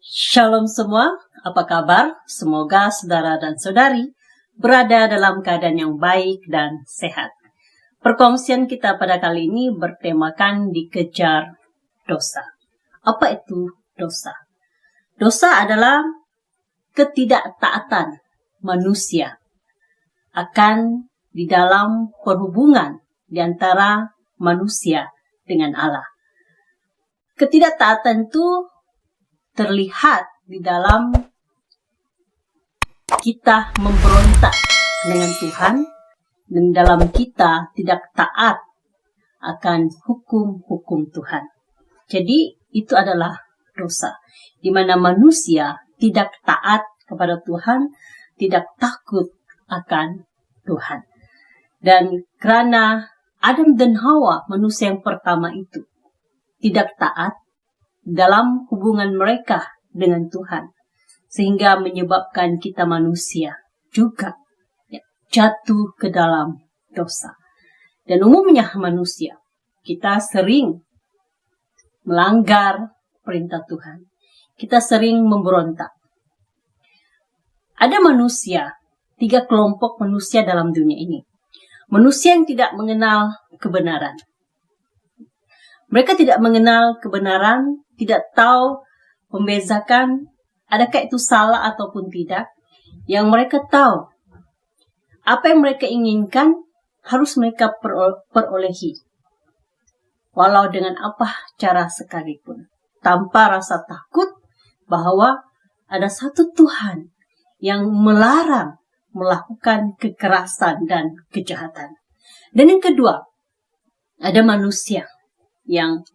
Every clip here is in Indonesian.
Shalom semua, apa kabar? Semoga saudara dan saudari berada dalam keadaan yang baik dan sehat. Perkongsian kita pada kali ini bertemakan dikejar dosa. Apa itu dosa? Dosa adalah ketidaktaatan manusia akan di dalam perhubungan di antara manusia dengan Allah. Ketidaktaatan itu terlihat di dalam kita memberontak dengan Tuhan dan dalam kita tidak taat akan hukum-hukum Tuhan. Jadi itu adalah dosa, di mana manusia tidak taat kepada Tuhan, tidak takut akan Tuhan. Dan karena Adam dan Hawa, manusia yang pertama itu, tidak taat dalam hubungan mereka dengan Tuhan, sehingga menyebabkan kita manusia juga jatuh ke dalam dosa. Dan umumnya manusia, kita sering melanggar perintah Tuhan. Kita sering memberontak. Ada manusia, 3 kelompok manusia dalam dunia ini. Manusia yang tidak mengenal kebenaran. Mereka tidak mengenal kebenaran, tidak tahu membezakan adakah itu salah ataupun tidak. Yang mereka tahu, apa yang mereka inginkan harus mereka perolehi. Walau dengan apa cara sekalipun. Tanpa rasa takut bahwa ada satu Tuhan yang melarang melakukan kekerasan dan kejahatan. Dan yang kedua, ada manusia yang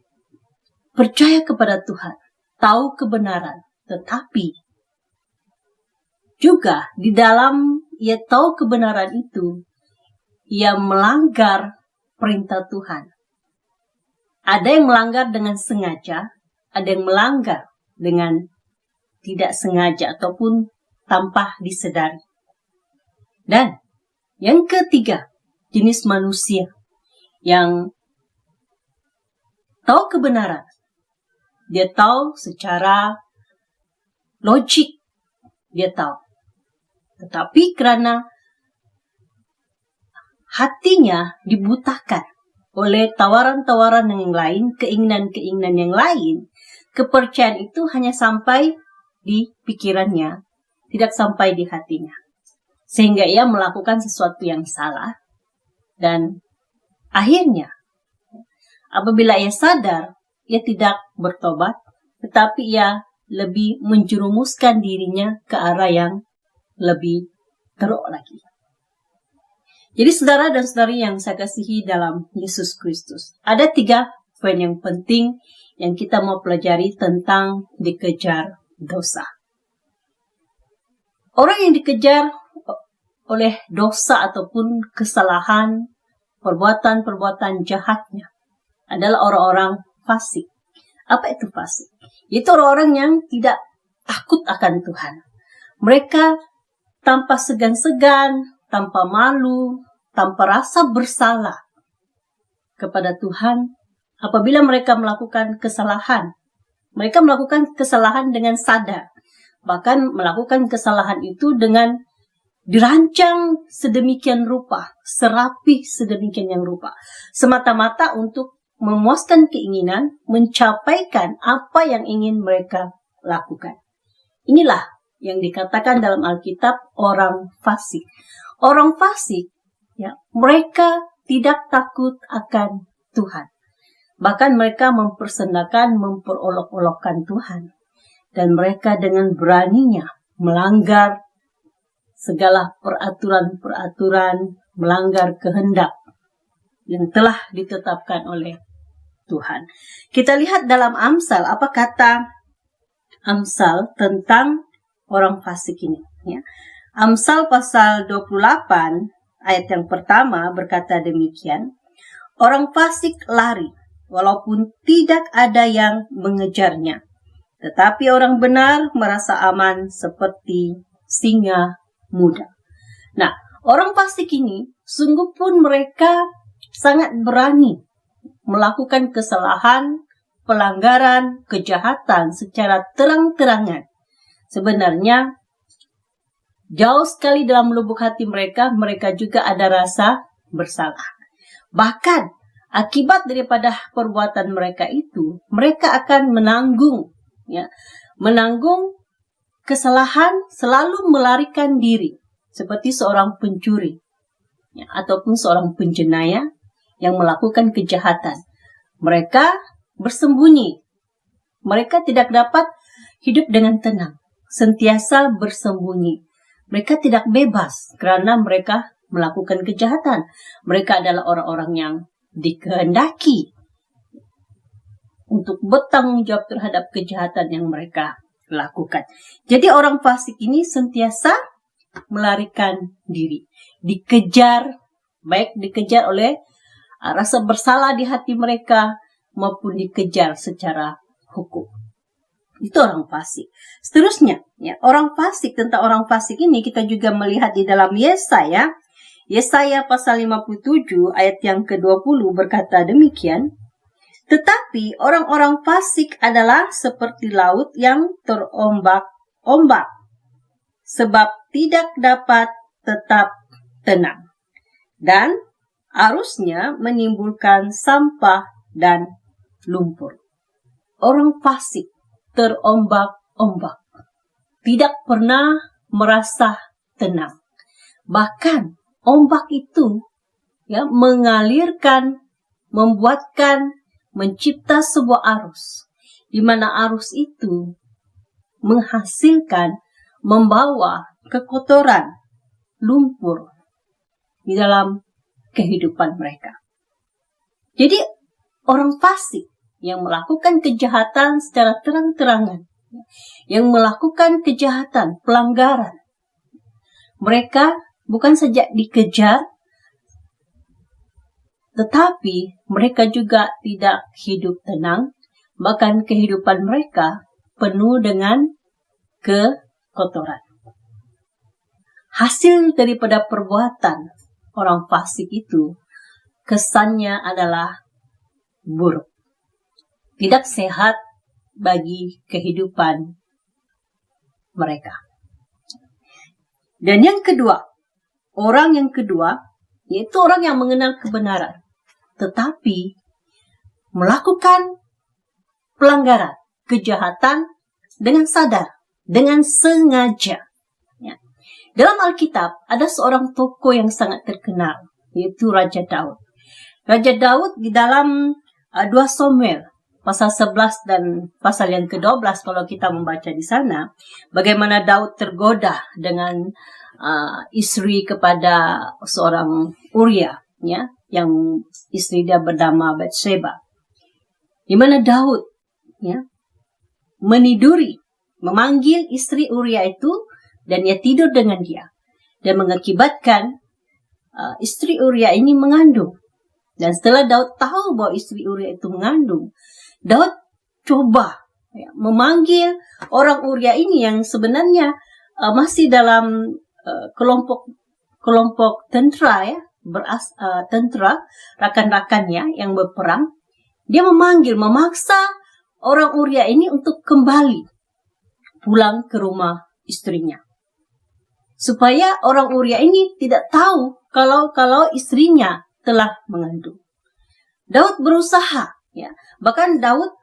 percaya kepada Tuhan, tahu kebenaran, tetapi juga di dalam ia tahu kebenaran itu, ia melanggar perintah Tuhan. Ada yang melanggar dengan sengaja, ada yang melanggar dengan tidak sengaja ataupun tanpa disadari. Dan yang ketiga, jenis manusia yang tahu kebenaran. Dia tahu secara logik. Dia tahu. Tetapi karena hatinya dibutakan oleh tawaran-tawaran yang lain, keinginan-keinginan yang lain, kepercayaan itu hanya sampai di pikirannya, tidak sampai di hatinya. Sehingga ia melakukan sesuatu yang salah. Dan akhirnya, apabila ia sadar, ia tidak bertobat, tetapi ia lebih menjerumuskan dirinya ke arah yang lebih teruk lagi. Jadi saudara dan saudari yang saya kasihi dalam Yesus Kristus, ada 3 poin yang penting yang kita mau pelajari tentang dikejar dosa. Orang yang dikejar oleh dosa ataupun kesalahan, perbuatan-perbuatan jahatnya adalah orang-orang fasik. Apa itu fasik? Itu orang-orang yang tidak takut akan Tuhan. Mereka tanpa segan-segan, tanpa malu, tanpa rasa bersalah kepada Tuhan. Apabila mereka melakukan kesalahan, mereka melakukan kesalahan dengan sadar. Bahkan melakukan kesalahan itu dengan dirancang sedemikian rupa, serapih sedemikian yang rupa, semata-mata untuk memuaskan keinginan, mencapaikan apa yang ingin mereka lakukan. Inilah yang dikatakan dalam Alkitab orang fasik. Orang fasik, mereka tidak takut akan Tuhan. Bahkan mereka mempersendakan, memperolok-olokkan Tuhan. Dan mereka dengan beraninya melanggar segala peraturan-peraturan, melanggar kehendak yang telah ditetapkan oleh Tuhan. Kita lihat dalam Amsal, apa kata Amsal tentang orang fasik ini. Amsal pasal 28, ayat yang pertama berkata demikian, orang fasik lari, walaupun tidak ada yang mengejarnya. Tetapi orang benar merasa aman seperti singa muda. Nah, orang fasik ini, sungguh pun mereka sangat berani melakukan kesalahan, pelanggaran, kejahatan secara terang-terangan. Sebenarnya jauh sekali dalam lubuk hati mereka, mereka juga ada rasa bersalah. Bahkan akibat daripada perbuatan mereka itu, mereka akan menanggung kesalahan, selalu melarikan diri seperti seorang pencuri ataupun seorang penjenayah yang melakukan kejahatan. Mereka bersembunyi. Mereka tidak dapat hidup dengan tenang, sentiasa bersembunyi. Mereka tidak bebas karena mereka melakukan kejahatan. Mereka adalah orang-orang yang dikehendaki untuk bertanggung jawab terhadap kejahatan yang mereka lakukan. Jadi orang fasik ini sentiasa melarikan diri, dikejar, baik dikejar oleh rasa bersalah di hati mereka maupun dikejar secara hukum. Itu orang fasik. Seterusnya, orang fasik, tentang orang fasik ini kita juga melihat di dalam Yesaya. Yesaya pasal 57 ayat yang ke-20 berkata demikian, tetapi orang-orang fasik adalah seperti laut yang terombak-ombak, sebab tidak dapat tetap tenang, dan arusnya menimbulkan sampah dan lumpur. Orang fasik terombak-ombak, tidak pernah merasa tenang. Bahkan ombak itu mengalirkan, mencipta sebuah arus, di mana arus itu membawa kekotoran, lumpur di dalam kehidupan mereka. Jadi orang fasik yang melakukan kejahatan secara terang-terangan, yang melakukan kejahatan, pelanggaran, mereka bukan saja dikejar, tetapi mereka juga tidak hidup tenang, bahkan kehidupan mereka penuh dengan kekotoran. Hasil daripada perbuatan orang fasik itu, kesannya adalah buruk, tidak sehat bagi kehidupan mereka. Dan yang kedua, orang yang kedua, yaitu orang yang mengenal kebenaran, tetapi melakukan pelanggaran, kejahatan dengan sadar, dengan sengaja. Dalam Alkitab ada seorang tokoh yang sangat terkenal, yaitu Raja Daud. Raja Daud di dalam 2 Samuel pasal 11 dan pasal yang ke-12, kalau kita membaca di sana, bagaimana Daud tergoda dengan istri kepada seorang Uria, yang istri dia bernama Bathsheba, di mana Daud memanggil istri Uria itu, dan ia tidur dengan dia, dan mengakibatkan istri Uria ini mengandung. Dan setelah Daud tahu bahwa istri Uria itu mengandung, Daud coba memanggil orang Uria ini yang sebenarnya masih dalam kelompok tentera, tentera, rakan-rakannya yang berperang. Dia memaksa orang Uria ini untuk kembali pulang ke rumah istrinya, supaya orang Uria ini tidak tahu kalau istrinya telah mengandung. Daud berusaha, bahkan Daud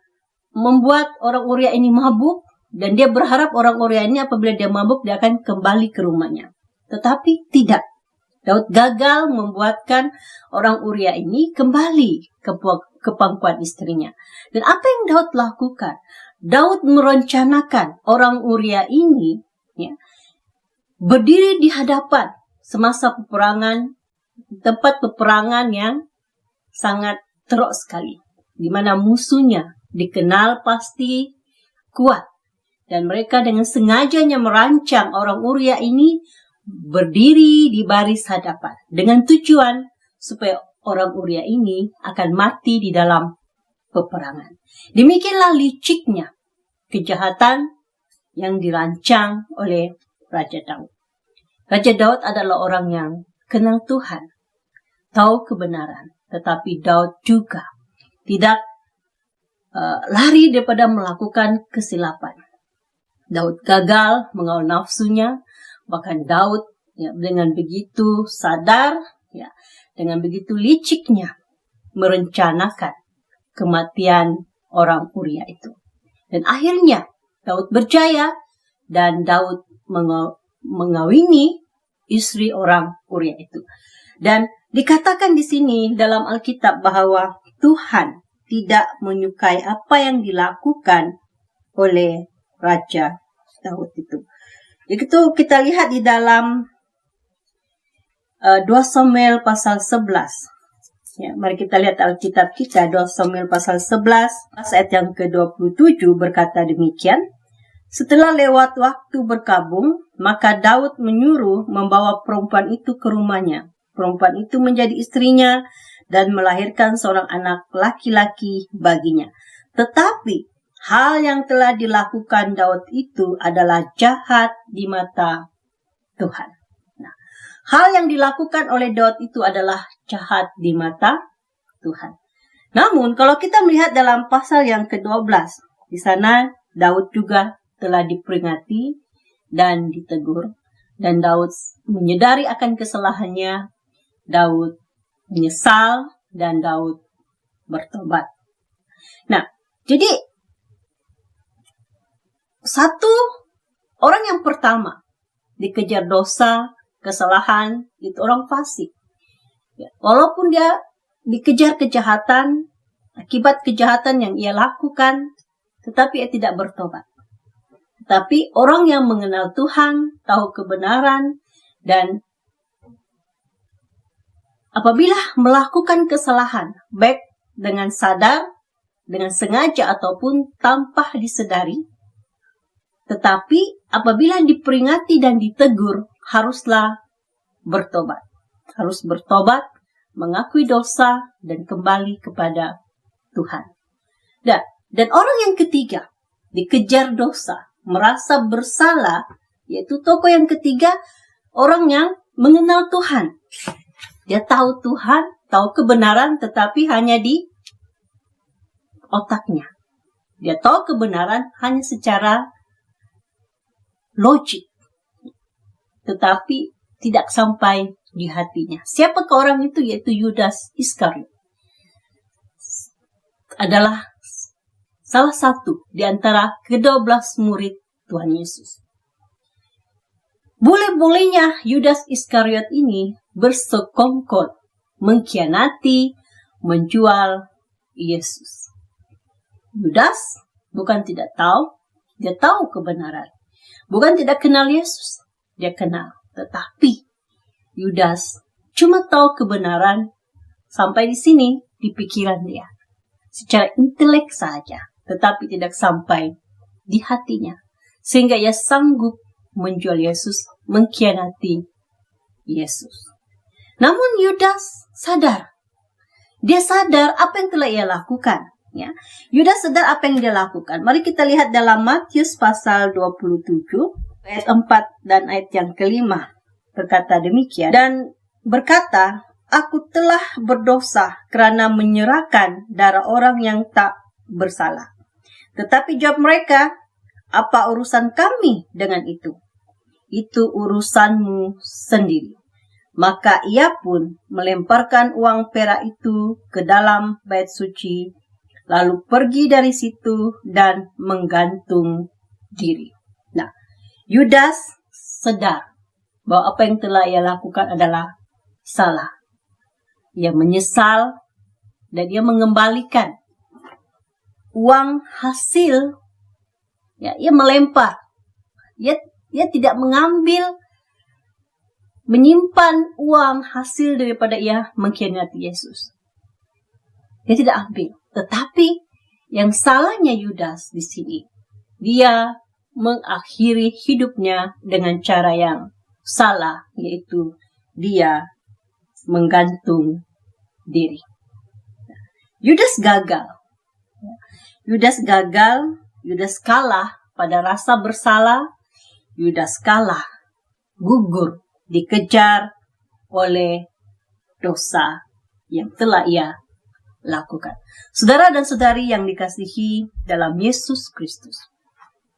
membuat orang Uria ini mabuk, dan dia berharap orang Uria ini apabila dia mabuk, dia akan kembali ke rumahnya. Tetapi tidak. Daud gagal membuatkan orang Uria ini kembali ke pangkuan istrinya. Dan apa yang Daud lakukan? Daud merencanakan orang Uria ini berdiri di hadapan semasa peperangan, tempat peperangan yang sangat teruk sekali, di mana musuhnya dikenal pasti kuat, dan mereka dengan sengajanya merancang orang Uria ini berdiri di baris hadapan dengan tujuan supaya orang Uria ini akan mati di dalam peperangan. Demikianlah liciknya kejahatan yang dirancang oleh Raja Daud. Raja Daud adalah orang yang kenal Tuhan, tahu kebenaran, tetapi Daud juga tidak lari daripada melakukan kesilapan. Daud gagal mengawal nafsunya, bahkan Daud dengan begitu sadar, dengan begitu liciknya merencanakan kematian orang Uria itu. Dan akhirnya Daud berjaya dan Daud mengawini istri orang Uria itu. Dan dikatakan di sini dalam Alkitab bahwa Tuhan tidak menyukai apa yang dilakukan oleh Raja Daud itu. Itu kita lihat di dalam 2 Samuel pasal 11. Mari kita lihat Alkitab kita, 2 Samuel pasal 11, ayat yang ke-27 berkata demikian. Setelah lewat waktu berkabung, maka Daud menyuruh membawa perempuan itu ke rumahnya. Perempuan itu menjadi istrinya dan melahirkan seorang anak laki-laki baginya. Tetapi hal yang telah dilakukan Daud itu adalah jahat di mata Tuhan. Nah, hal yang dilakukan oleh Daud itu adalah jahat di mata Tuhan. Namun, kalau kita melihat dalam pasal yang ke-12, di sana Daud juga telah diperingati dan ditegur. Dan Daud menyadari akan kesalahannya, Daud menyesal, dan Daud bertobat. Nah, jadi satu orang yang pertama dikejar dosa, kesalahan, itu orang fasik. Walaupun dia dikejar kejahatan, akibat kejahatan yang ia lakukan, tetapi ia tidak bertobat. Tetapi orang yang mengenal Tuhan, tahu kebenaran, dan apabila melakukan kesalahan, baik dengan sadar, dengan sengaja ataupun tanpa disedari, tetapi apabila diperingati dan ditegur, haruslah bertobat. Harus bertobat, mengakui dosa, dan kembali kepada Tuhan. Dan orang yang ketiga, dikejar dosa, merasa bersalah, yaitu tokoh yang ketiga, orang yang mengenal Tuhan. Dia tahu Tuhan, tahu kebenaran, tetapi hanya di otaknya. Dia tahu kebenaran hanya secara logik, tetapi tidak sampai di hatinya. Siapakah orang itu? Yaitu Yudas Iskariot. Adalah salah satu di antara ke-12 murid Tuhan Yesus. Boleh-bolehnya Yudas Iskariot ini bersekongkol, mengkhianati, menjual Yesus. Yudas bukan tidak tahu, dia tahu kebenaran. Bukan tidak kenal Yesus, dia kenal. Tetapi Yudas cuma tahu kebenaran sampai di sini, di pikiran dia. Secara intelek saja, tetapi tidak sampai di hatinya. Sehingga ia sanggup menjual Yesus, mengkhianati Yesus. Namun Yudas sadar. Dia sadar apa yang telah ia lakukan. Yudas sadar apa yang dia lakukan. Mari kita lihat dalam Matius pasal 27, ayat 4 dan ayat yang kelima. Berkata demikian. Dan berkata, aku telah berdosa karena menyerahkan darah orang yang tak bersalah. Tetapi jawab mereka, apa urusan kami dengan itu? Itu urusanmu sendiri. Maka ia pun melemparkan uang perak itu ke dalam bait suci, lalu pergi dari situ dan menggantung diri. Nah, Yudas sadar bahwa apa yang telah ia lakukan adalah salah. Ia menyesal dan ia mengembalikan uang hasil. Ia melempar. Ia tidak mengambil, menyimpan uang hasil daripada ia mengkhianati Yesus. Dia tidak ambil. Tetapi yang salahnya Yudas di sini, dia mengakhiri hidupnya dengan cara yang salah, yaitu dia menggantung diri. Yudas gagal. Yudas kalah pada rasa bersalah. Yudas kalah, gugur, dikejar oleh dosa yang telah ia lakukan. Saudara dan saudari yang dikasihi dalam Yesus Kristus,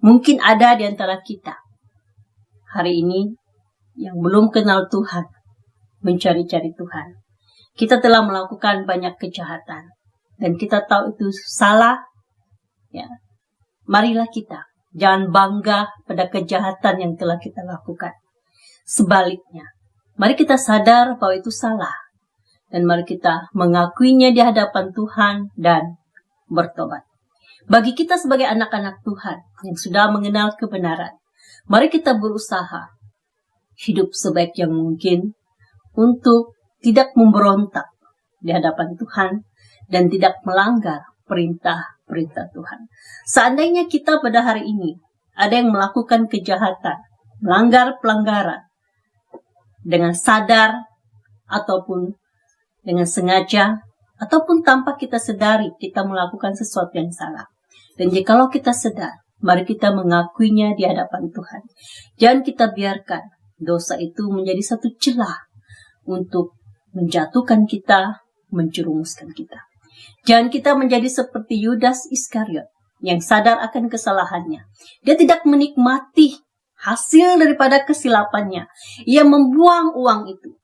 mungkin ada di antara kita hari ini yang belum kenal Tuhan, mencari-cari Tuhan. Kita telah melakukan banyak kejahatan dan kita tahu itu salah. Ya, marilah kita jangan bangga pada kejahatan yang telah kita lakukan. Sebaliknya, mari kita sadar bahwa itu salah. Dan mari kita mengakuinya di hadapan Tuhan dan bertobat. Bagi kita sebagai anak-anak Tuhan yang sudah mengenal kebenaran, mari kita berusaha hidup sebaik yang mungkin untuk tidak memberontak di hadapan Tuhan dan tidak melanggar perintah-perintah Tuhan. Seandainya kita pada hari ini ada yang melakukan kejahatan, melanggar pelanggaran, dengan sadar ataupun dengan sengaja ataupun tanpa kita sadari kita melakukan sesuatu yang salah. Dan jikalau kita sadar, mari kita mengakuinya di hadapan Tuhan. Jangan kita biarkan dosa itu menjadi satu celah untuk menjatuhkan kita, menjerumuskan kita. Jangan kita menjadi seperti Yudas Iskariot yang sadar akan kesalahannya. Dia tidak menikmati hasil daripada kesilapannya. Ia membuang uang itu.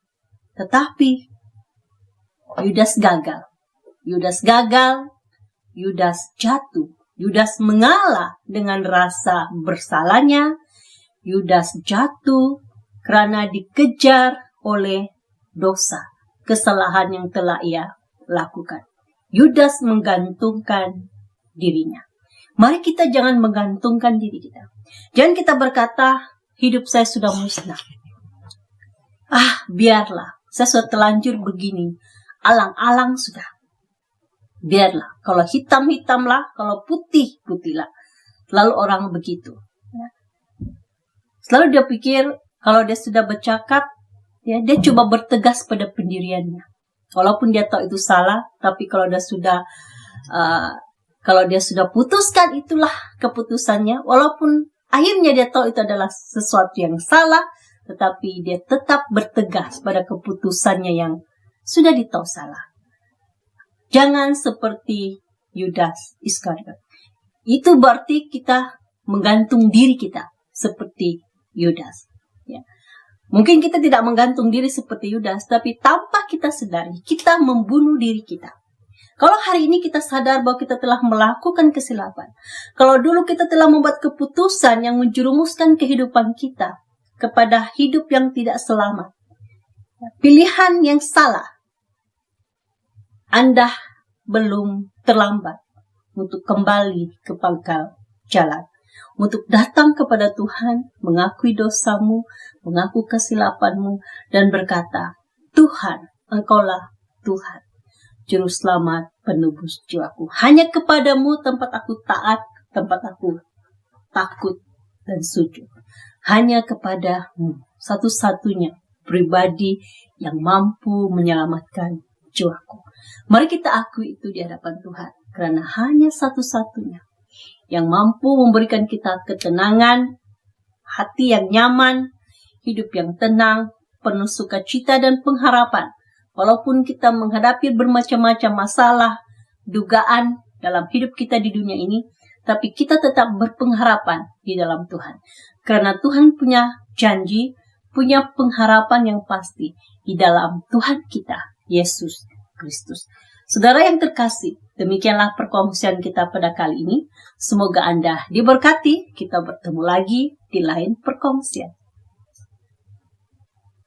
Tetapi Yudas gagal. Yudas gagal. Yudas jatuh. Yudas mengalah dengan rasa bersalahnya. Yudas jatuh karena dikejar oleh dosa, kesalahan yang telah ia lakukan. Yudas menggantungkan dirinya. Mari kita jangan menggantungkan diri kita. Jangan kita berkata, hidup saya sudah musnah. Biarlah, saya sudah telanjur begini. Alang-alang sudah. Biarlah, kalau hitam-hitamlah, kalau putih-putihlah. Selalu orang begitu. Selalu dia pikir, kalau dia sudah bercakap, ya, dia coba bertegas pada pendiriannya. Walaupun dia tahu itu salah, tapi kalau dia sudah putuskan, itulah keputusannya. Walaupun akhirnya dia tahu itu adalah sesuatu yang salah, tetapi dia tetap bertegas pada keputusannya yang sudah ditahu salah. Jangan seperti Yudas Iskariot. Itu berarti kita menggantung diri kita seperti Yudas. Ya. Mungkin kita tidak menggantung diri seperti Yudas, tapi tanpa kita sadari, kita membunuh diri kita. Kalau hari ini kita sadar bahwa kita telah melakukan kesilapan, kalau dulu kita telah membuat keputusan yang menjerumuskan kehidupan kita kepada hidup yang tidak selamat, pilihan yang salah, Anda belum terlambat untuk kembali ke pangkal jalan, untuk datang kepada Tuhan, mengakui dosamu, mengaku kesilapanmu, dan berkata, Tuhan, Engkaulah Tuhan, Juru Selamat penebus jiwaku. Hanya kepadamu tempat aku taat, tempat aku takut dan sujud. Hanya kepadamu, satu-satunya pribadi yang mampu menyelamatkan jiwaku. Mari kita akui itu di hadapan Tuhan, karena hanya satu-satunya yang mampu memberikan kita ketenangan, hati yang nyaman, hidup yang tenang, penuh sukacita dan pengharapan. Walaupun kita menghadapi bermacam-macam masalah, dugaan dalam hidup kita di dunia ini, tapi kita tetap berpengharapan di dalam Tuhan. Karena Tuhan punya janji, punya pengharapan yang pasti di dalam Tuhan kita, Yesus Kristus. Saudara yang terkasih, demikianlah perkongsian kita pada kali ini. Semoga Anda diberkati. Kita bertemu lagi di lain perkongsian.